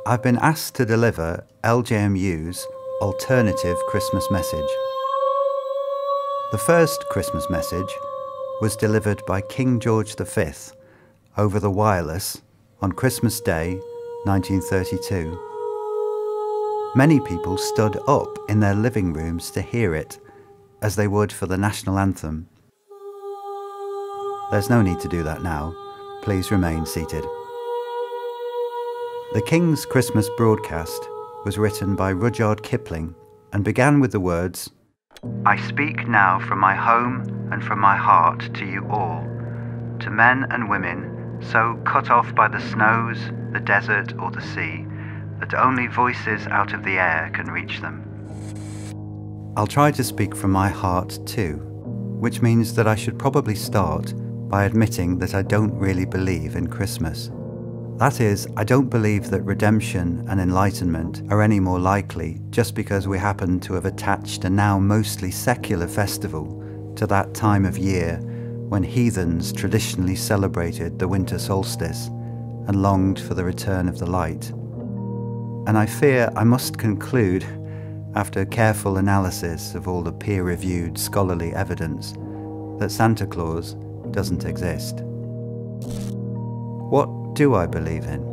I've been asked to deliver LJMU's alternative Christmas message. The first Christmas message was delivered by King George V over the wireless on Christmas Day 1932. Many people stood up in their living rooms to hear it, as they would for the national anthem. There's no need to do that now. Please remain seated. The King's Christmas broadcast was written by Rudyard Kipling and began with the words, "I speak now from my home and from my heart to you all, to men and women so cut off by the snows, the desert or the sea, that only voices out of the air can reach them." I'll try to speak from my heart too, which means that I should probably start by admitting that I don't really believe in Christmas. That is, I don't believe that redemption and enlightenment are any more likely just because we happen to have attached a now mostly secular festival to that time of year when heathens traditionally celebrated the winter solstice and longed for the return of the light. And I fear I must conclude, after careful analysis of all the peer-reviewed scholarly evidence, that Santa Claus doesn't exist. What do I believe in?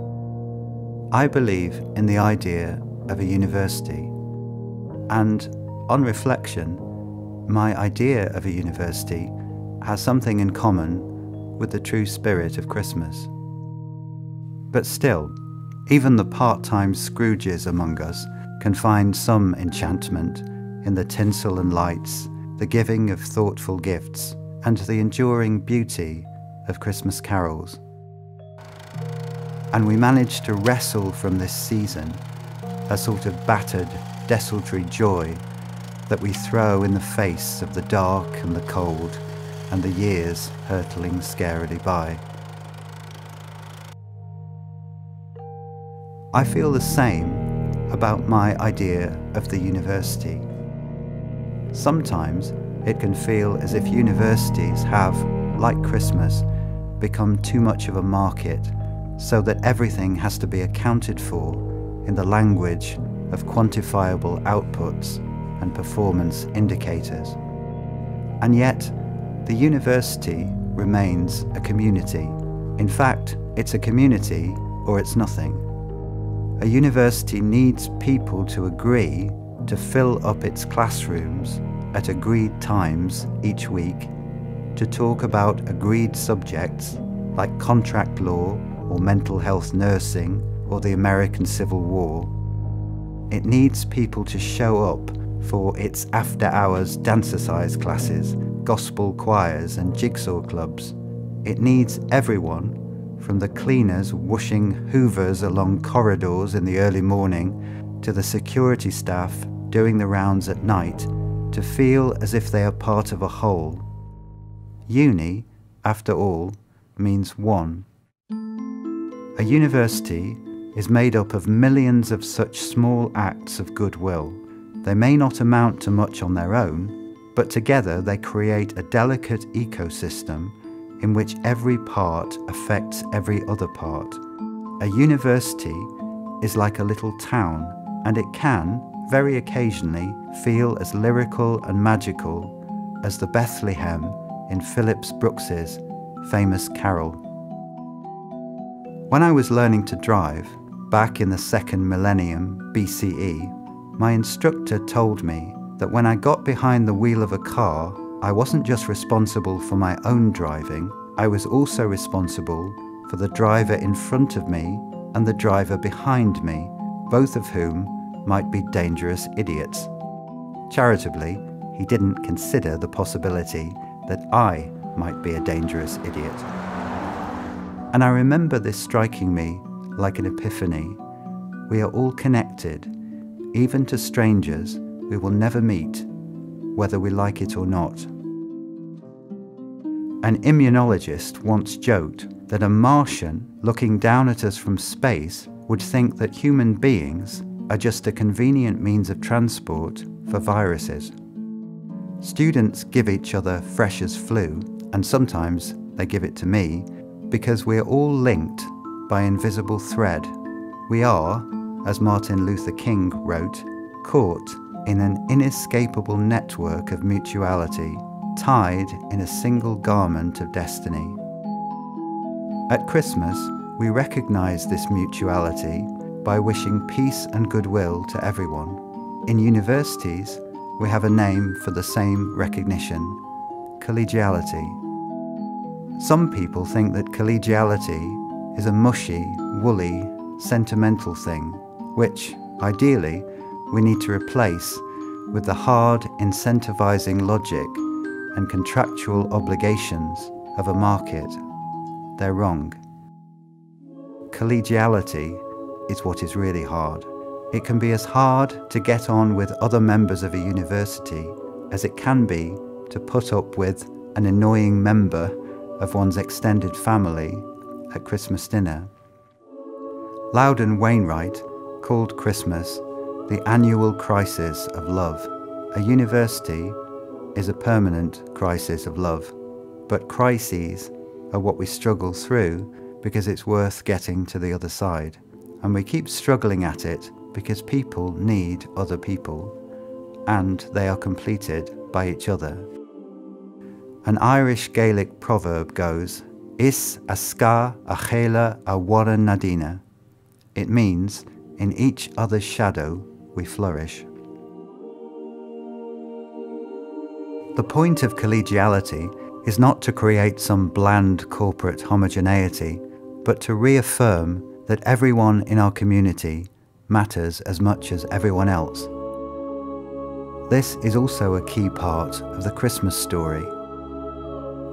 I believe in the idea of a university, and on reflection, my idea of a university has something in common with the true spirit of Christmas. But still, even the part-time Scrooges among us can find some enchantment in the tinsel and lights, the giving of thoughtful gifts, and the enduring beauty of Christmas carols. And we manage to wrestle from this season a sort of battered, desultory joy that we throw in the face of the dark and the cold and the years hurtling scarily by. I feel the same about my idea of the university. Sometimes it can feel as if universities have, like Christmas, become too much of a market, so that everything has to be accounted for in the language of quantifiable outputs and performance indicators. And yet, the university remains a community. In fact, it's a community or it's nothing. A university needs people to agree to fill up its classrooms at agreed times each week to talk about agreed subjects like contract law or mental health nursing or the American Civil War. It needs people to show up for its after-hours dancercise classes, gospel choirs and jigsaw clubs. It needs everyone, from the cleaners whooshing hoovers along corridors in the early morning to the security staff doing the rounds at night, to feel as if they are part of a whole. Uni, after all, means one. A university is made up of millions of such small acts of goodwill. They may not amount to much on their own, but together they create a delicate ecosystem in which every part affects every other part. A university is like a little town, and it can, very occasionally, feel as lyrical and magical as the Bethlehem in Phillips Brooks's famous carol. When I was learning to drive, back in the 2nd millennium BCE, my instructor told me that when I got behind the wheel of a car, I wasn't just responsible for my own driving, I was also responsible for the driver in front of me and the driver behind me, both of whom might be dangerous idiots. Charitably, he didn't consider the possibility that I might be a dangerous idiot. And I remember this striking me like an epiphany. We are all connected, even to strangers we will never meet, whether we like it or not. An immunologist once joked that a Martian looking down at us from space would think that human beings are just a convenient means of transport for viruses. Students give each other fresh as flu, and sometimes they give it to me, because we're all linked by invisible thread. We are, as Martin Luther King wrote, caught in an inescapable network of mutuality, tied in a single garment of destiny. At Christmas, we recognize this mutuality by wishing peace and goodwill to everyone. In universities, we have a name for the same recognition: collegiality. Some people think that collegiality is a mushy, woolly, sentimental thing, which, ideally, we need to replace with the hard, incentivizing logic and contractual obligations of a market. They're wrong. Collegiality is what is really hard. It can be as hard to get on with other members of a university as it can be to put up with an annoying member of one's extended family at Christmas dinner. Loudon Wainwright called Christmas the annual crisis of love. A university is a permanent crisis of love, but crises are what we struggle through because it's worth getting to the other side. And we keep struggling at it because people need other people, and they are completed by each other. An Irish Gaelic proverb goes, Is aska achela a warren nadina. It means, in each other's shadow we flourish. The point of collegiality is not to create some bland corporate homogeneity, but to reaffirm that everyone in our community matters as much as everyone else. This is also a key part of the Christmas story.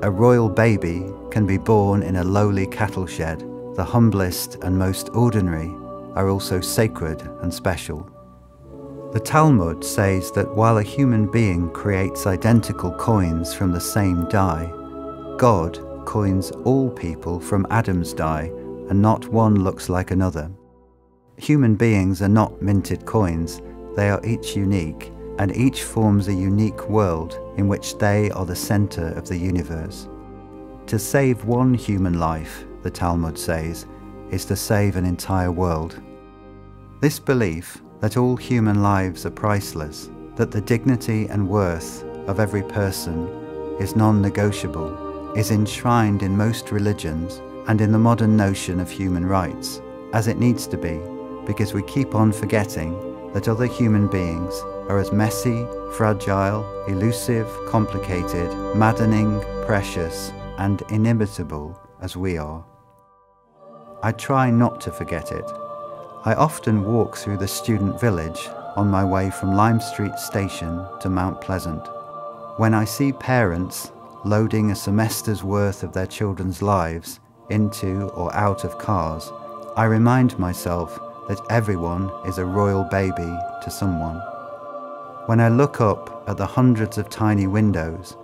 A royal baby can be born in a lowly cattle shed. The humblest and most ordinary are also sacred and special. The Talmud says that while a human being creates identical coins from the same die, God coins all people from Adam's die, and not one looks like another. Human beings are not minted coins, they are each unique, and each forms a unique world in which they are the center of the universe. To save one human life, the Talmud says, is to save an entire world. This belief that all human lives are priceless, that the dignity and worth of every person is non-negotiable, is enshrined in most religions and in the modern notion of human rights, as it needs to be, because we keep on forgetting that other human beings are as messy, fragile, elusive, complicated, maddening, precious, and inimitable as we are. I try not to forget it. I often walk through the student village on my way from Lime Street Station to Mount Pleasant. When I see parents loading a semester's worth of their children's lives into or out of cars, I remind myself that everyone is a royal baby to someone. When I look up at the hundreds of tiny windows,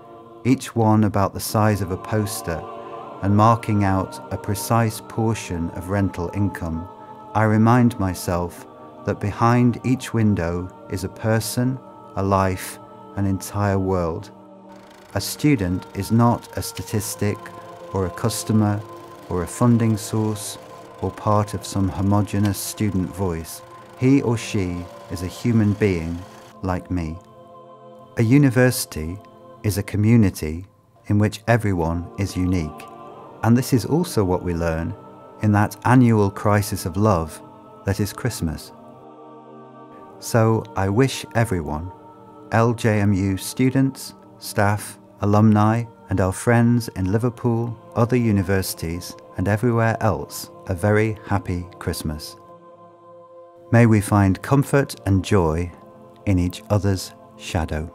each one about the size of a poster and marking out a precise portion of rental income, I remind myself that behind each window is a person, a life, an entire world. A student is not a statistic or a customer or a funding source or part of some homogeneous student voice. He or she is a human being like me. A university is a community in which everyone is unique. And this is also what we learn in that annual crisis of love that is Christmas. So I wish everyone, LJMU students, staff, alumni, and our friends in Liverpool, other universities, and everywhere else, a very happy Christmas. May we find comfort and joy in each other's shadow.